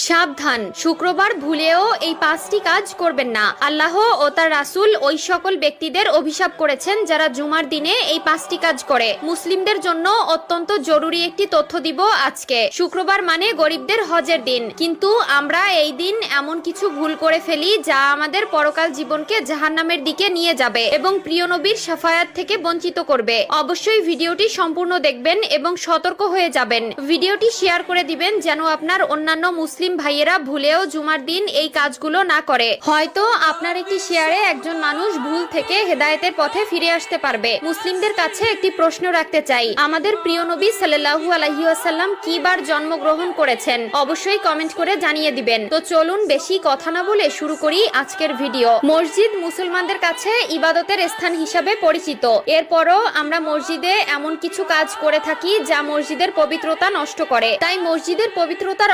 সাবধান, শুক্রবার ভুলেও এই 5টি কাজ করবেন না। আল্লাহ ও তার রাসূল ওই সকল ব্যক্তিদের অভিশাপ করেছেন যারা জুমার দিনে এই 5টি কাজ করে। মুসলিমদের জন্য অত্যন্ত জরুরি একটি তথ্য দিব আজকে। শুক্রবার মানে গরিবদের হজের দিন, কিন্তু আমরা এই দিন এমন কিছু ভুল করে ফেলি যা আমাদের পরকাল জীবনকে জাহান্নামের দিকে নিয়ে যাবে এবং প্রিয় নবীর শাফায়াত থেকে বঞ্চিত করবে। অবশ্যই ভিডিওটি সম্পূর্ণ দেখবেন এবং সতর্ক হয়ে যাবেন। ভিডিওটি শেয়ার করে দিবেন যেন আপনার অন্যান্য মুসলিম ভাইয়েরা ভুলেও জুমার দিন এই কাজগুলো না করে। হয়তো আপনার একটি শেয়ারে একজন মানুষ ভুল থেকে হেদায়েতের পথে ফিরে আসতে পারবে। মুসলিমদের কাছে একটি প্রশ্ন রাখতে চাই, আমাদের প্রিয় নবী সাল্লাল্লাহু আলাইহি ওয়াসাল্লাম কি বার জন্মগ্রহণ করেছেন? অবশ্যই কমেন্ট করে জানিয়ে দিবেন। তো চলুন বেশি কথা না বলে শুরু করি আজকের ভিডিও। মসজিদ মুসলমানদের কাছে ইবাদতের স্থান হিসাবে পরিচিত। এরপরও আমরা মসজিদে এমন কিছু কাজ করে থাকি যা মসজিদের পবিত্রতা নষ্ট করে। তাই মসজিদের পবিত্রতা